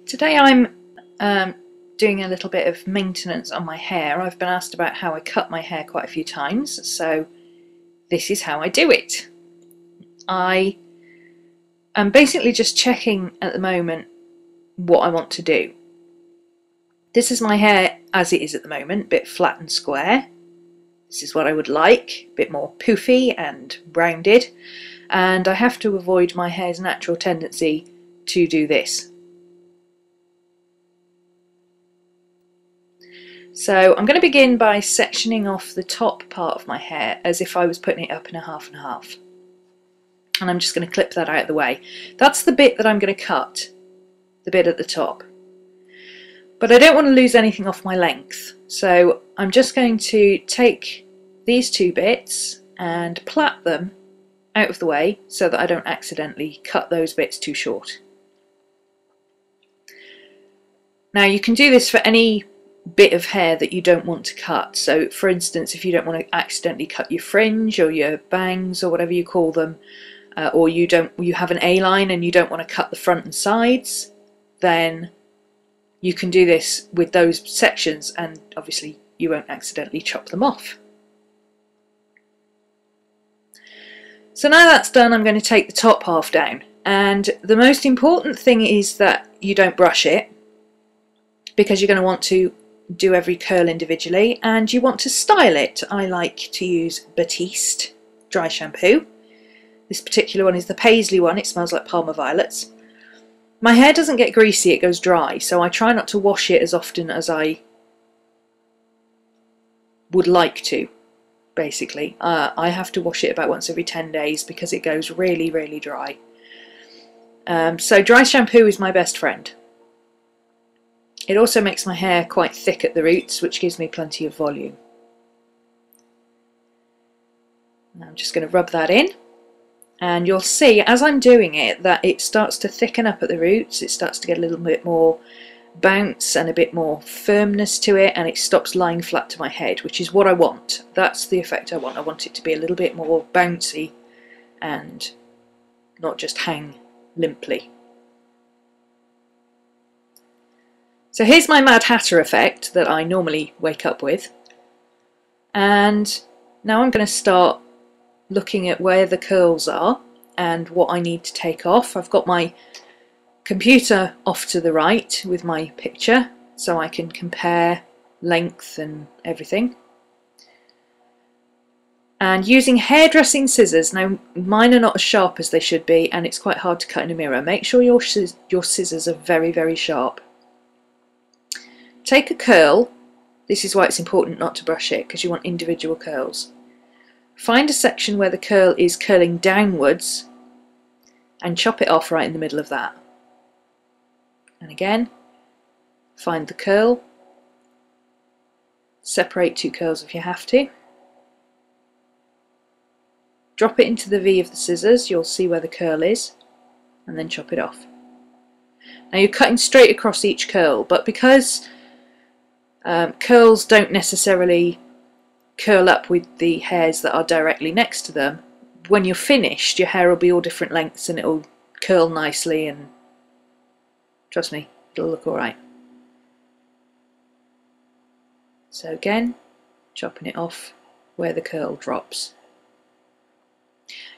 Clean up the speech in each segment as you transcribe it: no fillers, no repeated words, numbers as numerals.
Today I'm doing a little bit of maintenance on my hair. I've been asked about how I cut my hair quite a few times, so this is how I do it. I am basically just checking at the moment what I want to do. This is my hair as it is at the moment, a bit flat and square. This is what I would like, a bit more poofy and rounded, and I have to avoid my hair's natural tendency to do this. So I'm going to begin by sectioning off the top part of my hair as if I was putting it up in a half and half. And I'm just going to clip that out of the way. That's the bit that I'm going to cut, the bit at the top. But I don't want to lose anything off my length, so I'm just going to take these two bits and plait them out of the way so that I don't accidentally cut those bits too short. Now you can do this for any bit of hair that you don't want to cut. So for instance, if you don't want to accidentally cut your fringe or your bangs or whatever you call them, or you have an A-line and you don't want to cut the front and sides, then you can do this with those sections and obviously you won't accidentally chop them off. So now that's done, I'm going to take the top half down, and the most important thing is that you don't brush it, because you're going to want to do every curl individually and you want to style it. I like to use Batiste dry shampoo. This particular one is the paisley one. It smells like Palmer violets. My hair doesn't get greasy, it goes dry, so I try not to wash it as often as I would like to, basically. I have to wash it about once every 10 days because it goes really, really dry. So dry shampoo is my best friend. It also makes my hair quite thick at the roots, which gives me plenty of volume. I'm just going to rub that in, and you'll see as I'm doing it that it starts to thicken up at the roots. It starts to get a little bit more bounce and a bit more firmness to it, and it stops lying flat to my head, which is what I want. That's the effect I want. I want it to be a little bit more bouncy and not just hang limply. So here's my Mad Hatter effect that I normally wake up with, and now I'm going to start looking at where the curls are and what I need to take off. I've got my computer off to the right with my picture so I can compare length and everything. And using hairdressing scissors, now mine are not as sharp as they should be and it's quite hard to cut in a mirror. Make sure your scissors are very, very sharp. Take a curl. This is why it's important not to brush it, because you want individual curls. Find a section where the curl is curling downwards and chop it off right in the middle of that. And again, find the curl, separate two curls if you have to, drop it into the V of the scissors, you'll see where the curl is, and then chop it off. Now you're cutting straight across each curl, but because curls don't necessarily curl up with the hairs that are directly next to them, when you're finished your hair will be all different lengths and it'll curl nicely, and trust me, it'll look alright. So again, chopping it off where the curl drops.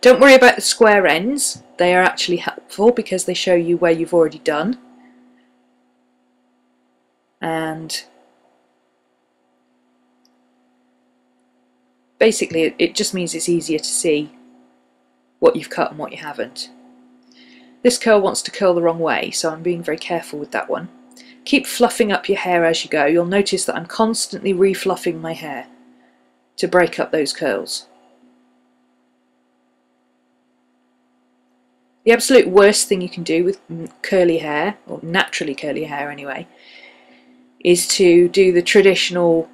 Don't worry about the square ends, they are actually helpful because they show you where you've already done. And basically it just means it's easier to see what you've cut and what you haven't. This curl wants to curl the wrong way, so I'm being very careful with that one. Keep fluffing up your hair as you go. You'll notice that I'm constantly refluffing my hair to break up those curls. The absolute worst thing you can do with curly hair, or naturally curly hair anyway, is to do the traditional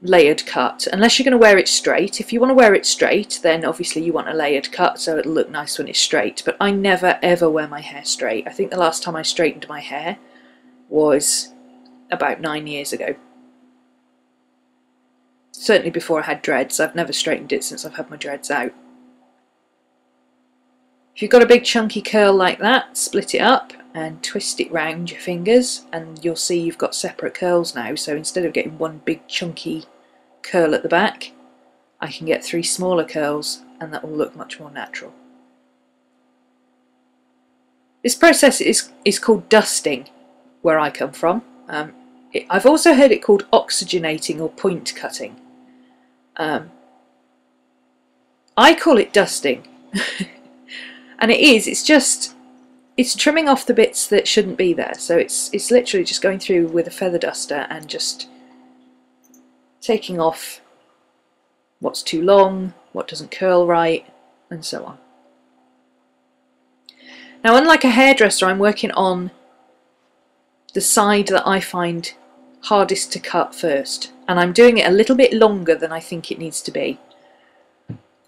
layered cut, unless you're going to wear it straight. If you want to wear it straight, then obviously you want a layered cut so it'll look nice when it's straight, but I never ever wear my hair straight. I think the last time I straightened my hair was about 9 years ago. Certainly before I had dreads. I've never straightened it since I've had my dreads out. If you've got a big chunky curl like that, split it up and twist it round your fingers, and you'll see you've got separate curls now. So instead of getting one big chunky curl at the back, I can get 3 smaller curls, and that will look much more natural. This process is called dusting where I come from. I've also heard it called oxygenating or point cutting. I call it dusting. And it's trimming off the bits that shouldn't be there. So it's literally just going through with a feather duster and just taking off what's too long, what doesn't curl right, and so on. Now, unlike a hairdresser, I'm working on the side that I find hardest to cut first, and I'm doing it a little bit longer than I think it needs to be.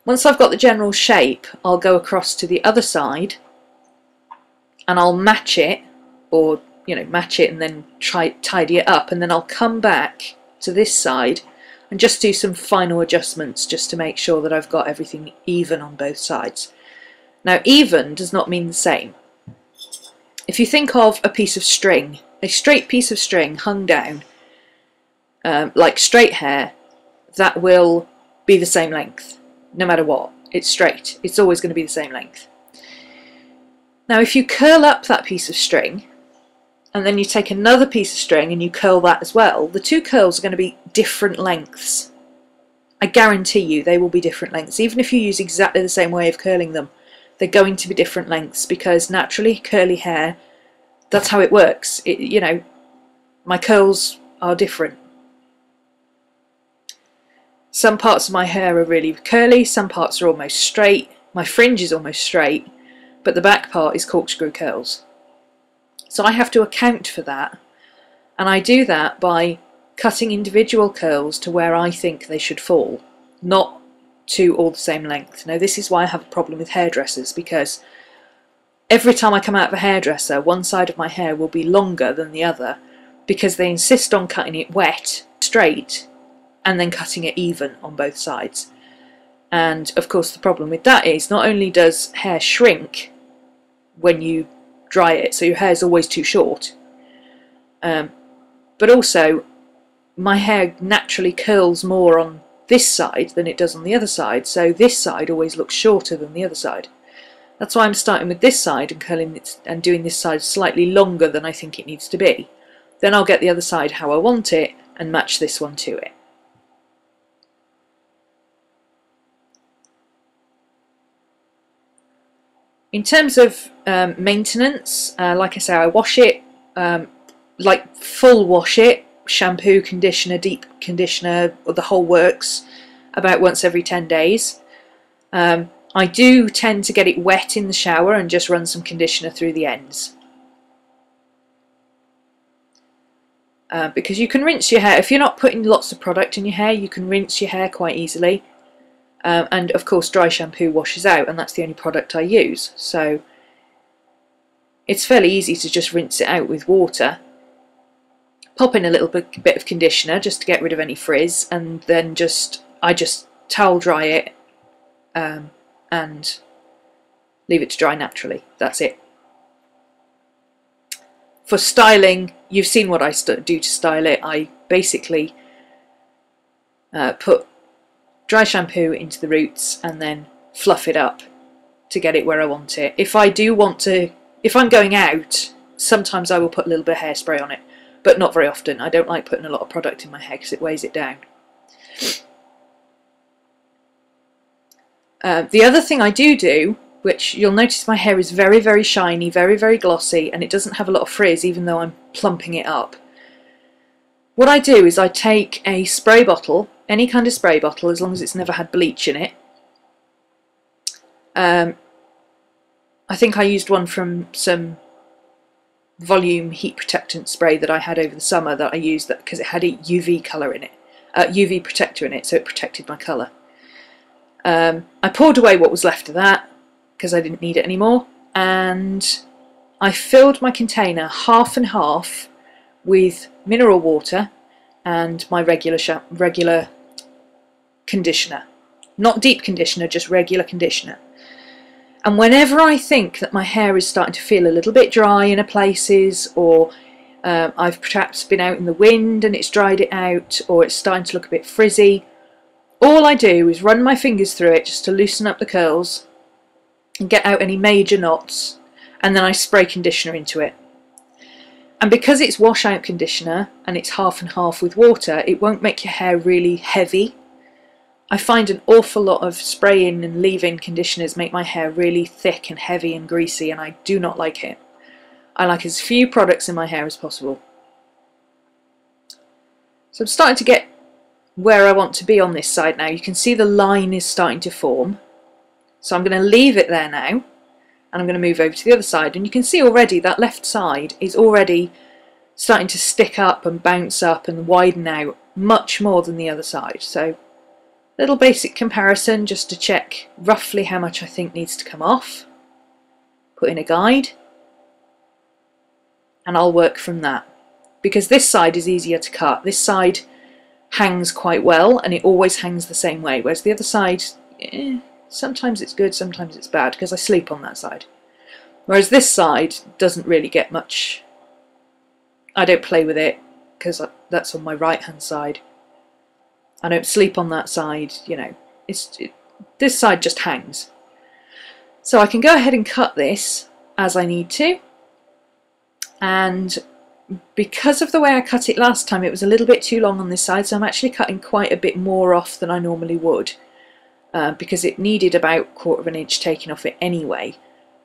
Once I've got the general shape, I'll go across to the other side and I'll match it, or match it and then tidy it up, and then I'll come back to this side and just do some final adjustments just to make sure that I've got everything even on both sides. Now, even does not mean the same. If you think of a piece of string, a straight piece of string hung down, like straight hair, that will be the same length, no matter what. It's straight. It's always going to be the same length. Now, if you curl up that piece of string, and then you take another piece of string and you curl that as well, the 2 curls are going to be different lengths. I guarantee you they will be different lengths. Even if you use exactly the same way of curling them, they're going to be different lengths, because naturally curly hair, that's how it works. My curls are different. Some parts of my hair are really curly, some parts are almost straight. My fringe is almost straight, but the back part is corkscrew curls. So I have to account for that, and I do that by cutting individual curls to where I think they should fall, not to all the same length. Now, this is why I have a problem with hairdressers, because every time I come out of a hairdresser, one side of my hair will be longer than the other, because they insist on cutting it wet, straight, and then cutting it even on both sides. And of course the problem with that is, not only does hair shrink when you dry it, so your hair is always too short, but also my hair naturally curls more on this side than it does on the other side, so this side always looks shorter than the other side. That's why I'm starting with this side and curling it and doing this side slightly longer than I think it needs to be. Then I'll get the other side how I want it and match this one to it. In terms of maintenance, like I say, I wash it, like full wash it, shampoo, conditioner, deep conditioner, or the whole works, about once every 10 days. I do tend to get it wet in the shower and just run some conditioner through the ends. Because you can rinse your hair, if you're not putting lots of product in your hair, you can rinse your hair quite easily. And of course dry shampoo washes out, and that's the only product I use. So it's fairly easy to just rinse it out with water. Pop in a little bit of conditioner just to get rid of any frizz, and then I just towel dry it and leave it to dry naturally. That's it. For styling, you've seen what I do to style it. I basically put dry shampoo into the roots and then fluff it up to get it where I want it. If I'm going out, sometimes I will put a little bit of hairspray on it, but not very often. I don't like putting a lot of product in my hair because it weighs it down. The other thing I do, which you'll notice my hair is very, very shiny, very, very glossy, and it doesn't have a lot of frizz even though I'm plumping it up. What I do is I take a spray bottle, any kind of spray bottle, as long as it's never had bleach in it. I think I used one from some volume heat protectant spray that I had over the summer that I used because it had a UV colour in it, UV protector in it, so it protected my colour. I poured away what was left of that because I didn't need it anymore, and I filled my container half and half with mineral water and my regular conditioner. Not deep conditioner, just regular conditioner. And whenever I think that my hair is starting to feel a little bit dry in places, or I've perhaps been out in the wind and it's dried it out, or it's starting to look a bit frizzy, all I do is run my fingers through it just to loosen up the curls and get out any major knots, and then I spray conditioner into it. And because it's washout conditioner and it's half and half with water, it won't make your hair really heavy. I find an awful lot of spray-in and leave-in conditioners make my hair really thick and heavy and greasy, and I do not like it. I like as few products in my hair as possible. So I'm starting to get where I want to be on this side now. You can see the line is starting to form. So I'm going to leave it there now, and I'm going to move over to the other side. And you can see already that left side is already starting to stick up and bounce up and widen out much more than the other side. So little basic comparison just to check roughly how much I think needs to come off. Put in a guide, and I'll work from that. Because this side is easier to cut. This side hangs quite well, and it always hangs the same way, whereas the other side, sometimes it's good, sometimes it's bad, because I sleep on that side. Whereas this side doesn't really get much. I don't play with it because that's on my right hand side. I don't sleep on that side, you know. This side just hangs. So I can go ahead and cut this as I need to. And because of the way I cut it last time, it was a little bit too long on this side, so I'm actually cutting quite a bit more off than I normally would, because it needed about 1/4 of an inch taken off it anyway,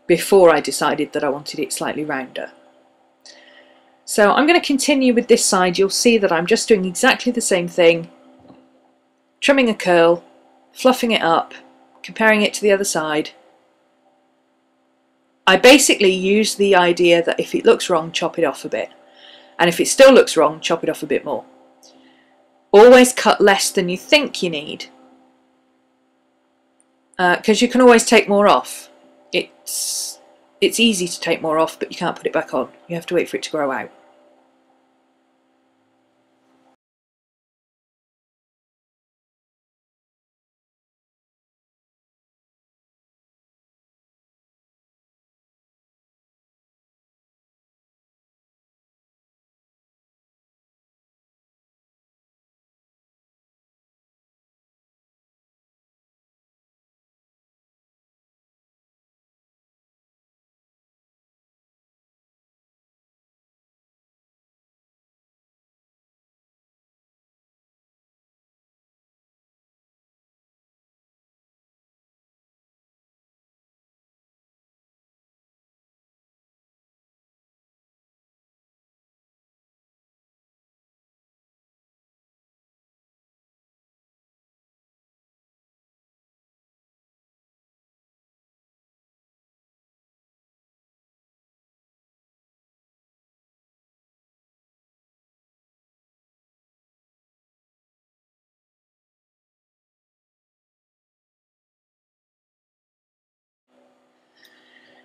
before I decided that I wanted it slightly rounder. So I'm going to continue with this side. You'll see that I'm just doing exactly the same thing, trimming a curl, fluffing it up, comparing it to the other side. I basically use the idea that if it looks wrong, chop it off a bit. And if it still looks wrong, chop it off a bit more. Always cut less than you think you need, because you can always take more off. It's easy to take more off, but you can't put it back on. You have to wait for it to grow out.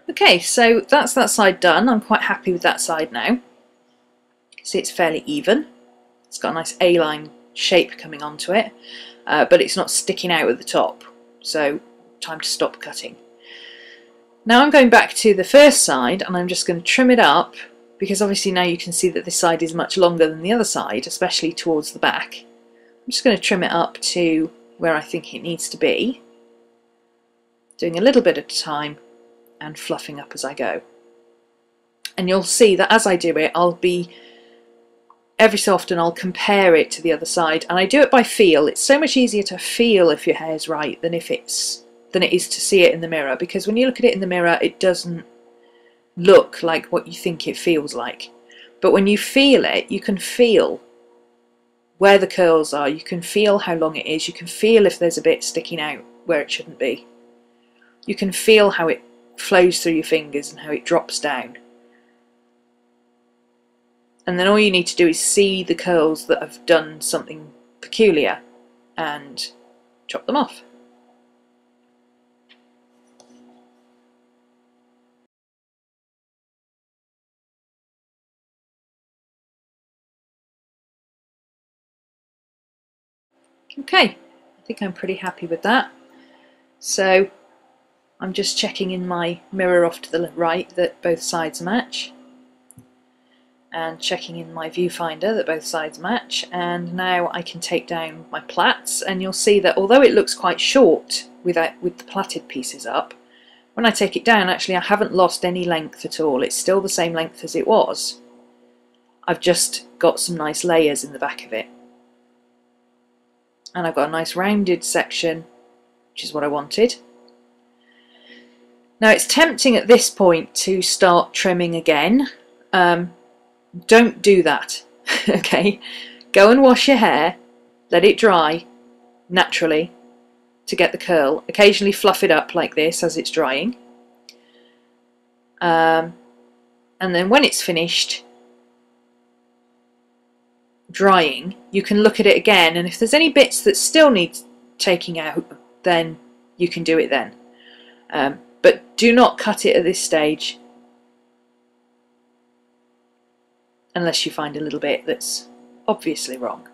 Okay, so that's that side done. I'm quite happy with that side now. See, it's fairly even. It's got a nice A-line shape coming onto it, but it's not sticking out at the top. So, time to stop cutting. Now I'm going back to the first side, and I'm just going to trim it up, because obviously now you can see that this side is much longer than the other side, especially towards the back. I'm just going to trim it up to where I think it needs to be, doing a little bit at a time and fluffing up as I go. And you'll see that as I do it, every so often I'll compare it to the other side, and I do it by feel. It's so much easier to feel if your hair's right than it is to see it in the mirror, because when you look at it in the mirror, it doesn't look like what you think it feels like. But when you feel it, you can feel where the curls are, you can feel how long it is, you can feel if there's a bit sticking out where it shouldn't be. You can feel how it flows through your fingers and how it drops down. And then all you need to do is see the curls that have done something peculiar and chop them off. Okay, I think I'm pretty happy with that. So I'm just checking in my mirror off to the right that both sides match, and checking in my viewfinder that both sides match, and now I can take down my plaits, and you'll see that although it looks quite short with the plaited pieces up, when I take it down actually I haven't lost any length at all. It's still the same length as it was. I've just got some nice layers in the back of it, and I've got a nice rounded section, which is what I wanted. Now it's tempting at this point to start trimming again. Don't do that. Okay, go and wash your hair, let it dry naturally to get the curl. Occasionally fluff it up like this as it's drying, and then when it's finished drying you can look at it again, and if there's any bits that still need taking out then you can do it then, but do not cut it at this stage unless you find a little bit that's obviously wrong.